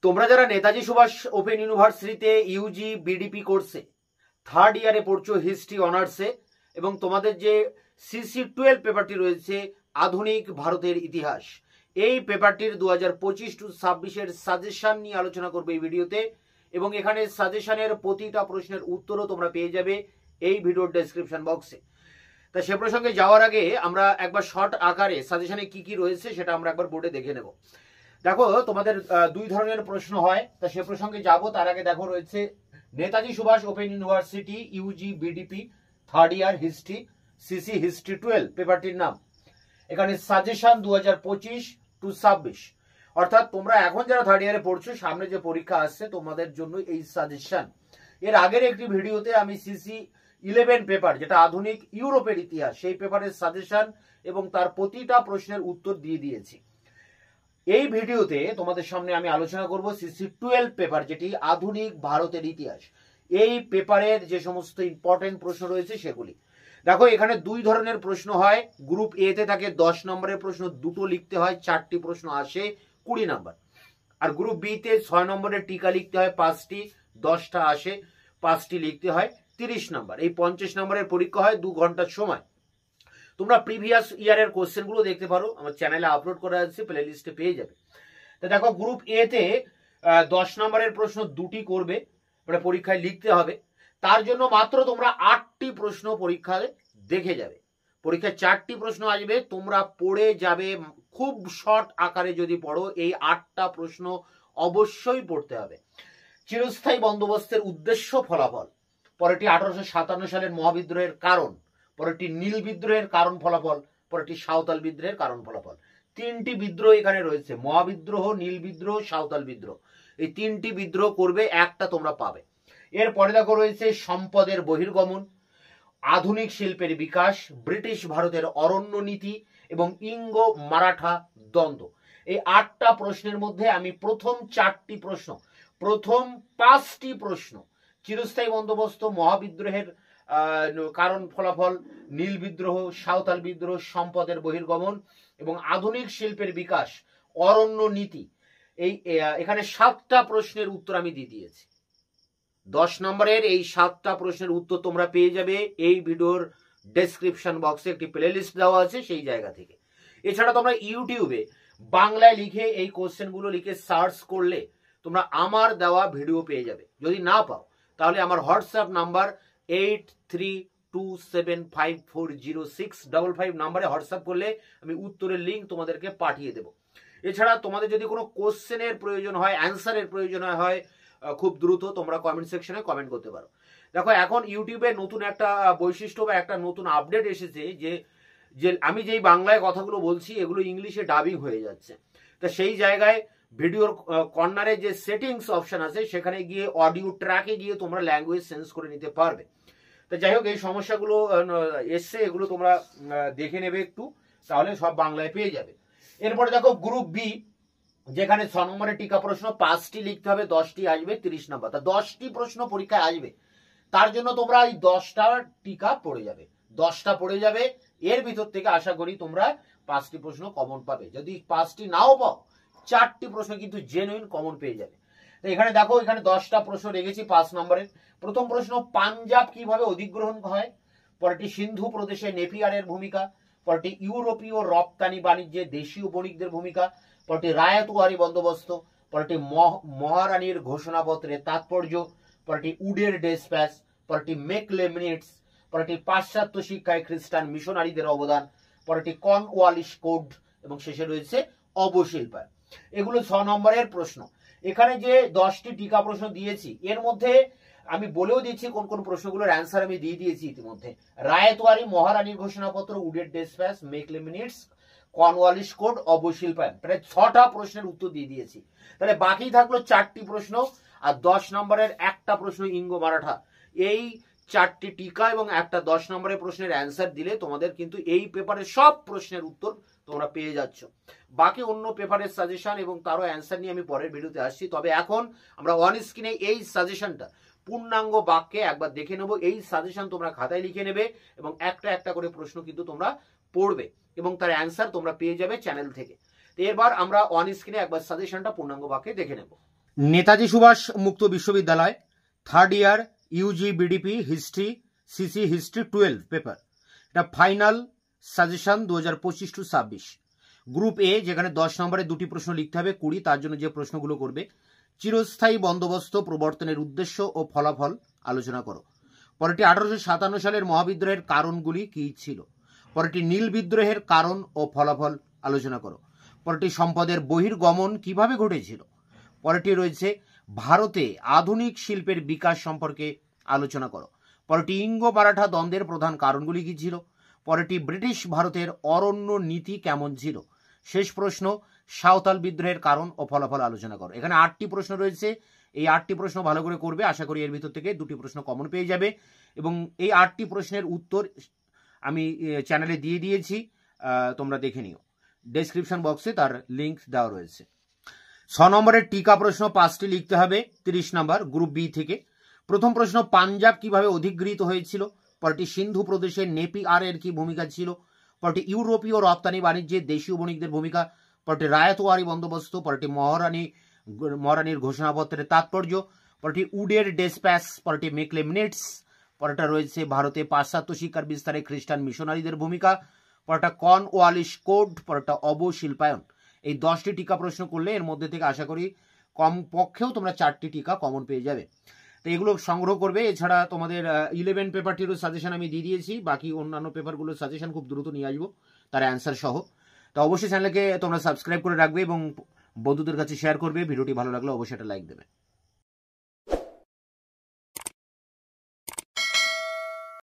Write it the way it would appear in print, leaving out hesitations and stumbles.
তোমরা যারা নেতাজি সুভাষ ওপেন ইউনিভার্সিটিতে ইউজি বিডিপি কোর্সে থার্ড ইয়ারে পড়ছো হিস্ট্রি অনার্সে, এবং তোমাদের যে CC12 পেপারটি রয়েছে আধুনিক ভারতের ইতিহাস, এই পেপারটির 2025-26 সাজেশন নিয়ে আলোচনা করবে এই ভিডিওতে। এবং এখানে সাজেশনের প্রতিটা প্রশ্নের উত্তরও তোমরা পেয়ে যাবে এই ভিডিওর ডেসক্রিপশন বক্সে। তা সে প্রসঙ্গে যাওয়ার আগে আমরা একবার শর্ট আকারে সাজেশনে কি কি রয়েছে সেটা আমরা একবার বোর্ডে দেখে নেব। দেখো, তোমাদের দুই ধরনের প্রশ্ন হয়, তা সে প্রসঙ্গে যাব। তার আগে দেখো রয়েছে Netaji Subhas Open University UG BDP third year history CC history 12 পেপারটির নাম। এখানে সাজেশন 2025-26, অর্থাৎ তোমরা এখন যারা থার্ড ইয়ারে পড়ছো, সামনে যে পরীক্ষা আসছে তোমাদের জন্য এই সাজেশন। এর আগের একটি ভিডিওতে আমি CC11 পেপার, যেটা আধুনিক ইউরোপের ইতিহাস, সেই পেপারের সাজেশন এবং তার প্রতিটা প্রশ্নের উত্তর দিয়ে দিয়েছি। এই ভিডিওতে তোমাদের সামনে আমি আলোচনা করব CC12 পেপার, যেটি আধুনিক ভারতের ইতিহাস। এই পেপারের যে সমস্ত ইম্পর্টেন্ট প্রশ্ন রয়েছে সেগুলি দেখো। এখানে দুই ধরনের প্রশ্ন হয়। গ্রুপ এ তে থাকে 10 নম্বরের প্রশ্ন, দুটো লিখতে হয়, 4টি প্রশ্ন আসে 20 নম্বর। আর গ্রুপ বি তে 6 নম্বরের টিকা লিখতে হয় 5টি, 10টা আসে, 5টি লিখতে হয় 30 নম্বর। এই 50 নম্বরের পরীক্ষা হয় 2 ঘন্টার সময়। তোমরা প্রিভিয়াস ইয়ারের কোশ্চেনগুলো দেখতে পারো, আমার চ্যানেলে আপলোড করা আছে, প্লে লিস্টে পেয়ে যাবে। তো দেখো, গ্রুপ এ তে 10 নম্বরের প্রশ্ন দুটি করবে, মানে পরীক্ষায় লিখতে হবে। তার জন্য মাত্র তোমরা 8টি প্রশ্ন পরীক্ষায় দেখে যাবে। পরীক্ষায় 4টি প্রশ্ন আসবে, তোমরা পড়ে যাবে। খুব শর্ট আকারে যদি পড়ো, এই 8টা প্রশ্ন অবশ্যই পড়তে হবে। চিরস্থায়ী বন্দোবস্তের উদ্দেশ্য, ফলাফল, পরেরটি 1857 সালের মহাবিদ্রোহের কারণ, পরেরটি নীল বিদ্রোহের কারণ ফলাফল, পরেরটি সাঁওতাল বিদ্রোহের কারণ ফলাফল। 3টি বিদ্রোহ এখানে রয়েছে, মহাবিদ্রোহ, নীল বিদ্রোহ, সাঁওতাল বিদ্রোহ। এই 3টি বিদ্রোহ করবে, একটা তোমরা পাবে। এরপরে দেখো রয়েছে সম্পদের বহির্গমন, আধুনিক শিল্পের বিকাশ, ব্রিটিশ ভারতের অরণ্য নীতি এবং ইঙ্গো মারাঠা দ্বন্দ্ব। এই 8টা প্রশ্নের মধ্যে আমি প্রথম 4টি প্রশ্ন, প্রথম 5টি প্রশ্ন, চিরস্থায়ী বন্দোবস্ত, মহাবিদ্রোহের কারণ ফলাফল, নীল বিদ্রোহ, সাঁওতাল বিদ্রোহ, সম্পদের বহির্গমন এবং আধুনিক শিল্পের বিকাশ, অরণ্য নীতি, এখানে 7টা প্রশ্নের উত্তর আমি দিয়ে দিয়েছি। 10 নম্বরের এই 7টা প্রশ্নের উত্তর তোমরা পেয়ে যাবে এই ভিডিওর ডেসক্রিপশন বক্সে, একটি প্লে লিস্ট দেওয়া আছে সেই জায়গা থেকে। এছাড়া তোমরা ইউটিউবে বাংলায় লিখে এই কোশ্চেনগুলো লিখে সার্চ করলে তোমরা আমার দেওয়া ভিডিও পেয়ে যাবে। যদি না পাও তাহলে আমার হোয়াটসঅ্যাপ নাম্বার 8327540655 নাম্বারে হোয়াটসঅ্যাপ করলে আমি উত্তরের লিঙ্ক তোমাদেরকে পাঠিয়ে দেব। এছাড়া তোমাদের যদি কোনো কোশ্চেনের প্রয়োজন হয়, অ্যান্সারের প্রয়োজন হয়, খুব দ্রুত তোমরা কমেন্ট সেকশনে কমেন্ট করতে পারো। দেখো, এখন ইউটিউবে নতুন একটা বৈশিষ্ট্য বা একটা নতুন আপডেট এসেছে যে আমি যেই বাংলায় কথাগুলো বলছি এগুলো ইংলিশে ডাবিং হয়ে যাচ্ছে। তো সেই জায়গায় ভিডিওর কর্নারে যে সেটিংস অপশন আছে সেখানে গিয়ে অডিও ট্র্যাকে গিয়ে তোমরা ল্যাঙ্গুয়েজ চেঞ্জ করে নিতে পারবে। তো যাই হোক, এই সমস্যাগুলো এসছে, এগুলো তোমরা দেখে নেবে একটু, তাহলে সব বাংলায় পেয়ে যাবে। এরপরে দেখো গ্রুপ বি, যেখানে 6 নম্বরের টিকা প্রশ্ন 5টি লিখতে হবে, 10টি আসবে 30 নম্বর। তা 10টি প্রশ্ন পরীক্ষায় আসবে, তার জন্য তোমরা এই 10টা টিকা পড়ে যাবে, 10টা পড়ে যাবে। এর ভিতর থেকে আশা করি তোমরা 5টি প্রশ্ন কমন পাবে। যদি 5টি নাও পাও, 4টি প্রশ্ন কিন্তু জেনুইন কমন পেয়ে যাবে। তো এখানে দেখো, এখানে 10টা প্রশ্ন রেখেছি 5 নম্বরের। প্রথম প্রশ্ন, পাঞ্জাব কিভাবে অধিগ্রহণ হয়? পরেরটি সিন্ধু প্রদেশে নেপিয়ারের ভূমিকা, পরেরটি ইউরোপীয় রপ্তানি বাণিজ্যে দেশীয় বণিকদের ভূমিকা, পরেরটি রায়তওয়ারি বন্দোবস্ত, পরেরটি মহারানীর ঘোষণাপত্রের তাৎপর্য, পরেরটি উডের ডেসপ্যাচ, পরেরটি মেকলে মিনিটস, পরেরটি পাশ্চাত্য শিক্ষায় খ্রিস্টান মিশনারিদের অবদান, পরেরটি কর্নওয়ালিস কোড এবং শেষে রয়েছে অবশিল্পায়ন। এগুলো 6 নম্বরের প্রশ্ন। এখানে যে 10টি টিকা প্রশ্ন দিয়েছি, এর মধ্যে আমি বলেও দিচ্ছি কোন কোন প্রশ্নগুলোর অ্যান্সার আমি দিয়ে দিয়েছি ইতিমধ্যে। রায়তওয়ারি, মহারানীর ঘোষণাপত্র, উডের despatch, Macaulay minutes, Cornwallis code, অবশিল্পায়ন, প্রায় 6টা প্রশ্নের উত্তর দিয়ে দিয়েছি। তাহলে বাকি থাকলো 4টি প্রশ্ন, আর 10 নম্বরের একটা প্রশ্ন ইঙ্গো মারাঠা। এই 4টি টিকা এবং একটা 10 নম্বরের প্রশ্নের অ্যান্সার দিলে তোমাদের কিন্তু এই পেপারের সব প্রশ্নের উত্তর তোমরা পেয়ে যাচ্ছ। বাকি অন্য পেপারের সাজেশন এবং তারও অ্যান্সার নিয়ে আমি পরের ভিডিওতে আসছি। তবে এখন আমরা অন স্ক্রিনে এই সাজেশনটা পূর্ণাঙ্গ বাক্যে একবার দেখে নেব। এই সাজেশন তোমরা খাতায় লিখে নেবে এবং একটা একটা করে প্রশ্ন কিন্তু তোমরা পড়বে এবং তার অ্যান্সার তোমরা পেয়ে যাবে চ্যানেল থেকে। তো এবার আমরা অন স্ক্রিনে একবার সাজেশনটা পূর্ণাঙ্গ বাক্যে দেখে নেব। নেতাজি সুভাষ মুক্ত বিশ্ববিদ্যালয় third year Yuji BDP history CC history 12 paper, এটা ফাইনাল সাজেশন 2025-26। গ্রুপ এ, যেখানে 10 নম্বরে দুটি প্রশ্ন লিখতে হবে 20, তার জন্য যে প্রশ্নগুলো করবে: চিরস্থায়ী বন্দোবস্ত প্রবর্তনের উদ্দেশ্য ও ফলাফল আলোচনা করো। পরেরটি 1857 সালের মহাবিদ্রোহের কারণগুলি কি ছিল। পরেরটি নীল বিদ্রোহের কারণ ও ফলাফল আলোচনা করো। পরেরটি সম্পদের বহির্গমন কিভাবে ঘটেছিল। পরেরটি রয়েছে ভারতে আধুনিক শিল্পের বিকাশ সম্পর্কে আলোচনা করো। পরেরটি ইঙ্গো মারাঠা দ্বন্দ্বের প্রধান কারণগুলি কি ছিল। পরেরটি ব্রিটিশ ভারতের অরণ্য নীতি কেমন ছিল। শেষ প্রশ্ন সাঁওতাল বিদ্রোহের কারণ ও ফলাফল আলোচনা করো। এখানে 8টি প্রশ্ন রয়েছে, এই 8টি প্রশ্ন ভালো করে করবে। আশা করি এর ভিতর থেকে 2টি প্রশ্ন কমন পেয়ে যাবে এবং এই 8টি প্রশ্নের উত্তর আমি চ্যানেলে দিয়ে দিয়েছি, তোমরা দেখে নিও। ডেসক্রিপশন বক্সে তার লিঙ্ক দেওয়া রয়েছে। 6 নম্বরের টিকা প্রশ্ন 5টি লিখতে হবে, 30 নম্বর, গ্রুপ বি থেকে। প্রথম প্রশ্ন, পাঞ্জাব কিভাবে অধিগৃহীত হয়েছিল। পরটি সিন্ধু প্রদেশে নেপিআর এর কি ভূমিকা ছিল। পরটি ইউরোপীয় রপ্তানি বাণিজ্যে দেশীয় বণিকদের ভূমিকা। পরটি রায়তওয়ারি বন্দোবস্ত। পরটি মহারানীর ঘোষণাপত্রের তাৎপর্য। পরটি উডের ডেসপ্যাচ। পরটি মেকলে মিনিটস। পরটা রয়েছে ভারতে পাশ্চাত্য শিক্ষার বিস্তারে খ্রিস্টান মিশনারিদের ভূমিকা। পরটা কর্নওয়ালিস কোড। পরটা অবশিল্পায়ন। এই 10টি টিকা প্রশ্ন করলে এর মধ্যে থেকে আশা করি কম পক্ষেও তোমরা 4টি টিকা কমন পেয়ে যাবে। তো এগুলো সংগ্রহ করবে। এছাড়া তোমাদের 11 পেপারটিরও সাজেশন আমি দিয়ে দিয়েছি, বাকি অন্যান্য পেপারগুলোর সাজেশন খুব দ্রুত নিয়ে আসবো, তার অ্যান্সার সহ। তো অবশ্যই চ্যানেলকে তোমরা সাবস্ক্রাইব করে রাখবে এবং বন্ধুদের কাছে শেয়ার করবে। ভিডিওটি ভালো লাগলে অবশ্যই একটা লাইক দেবে।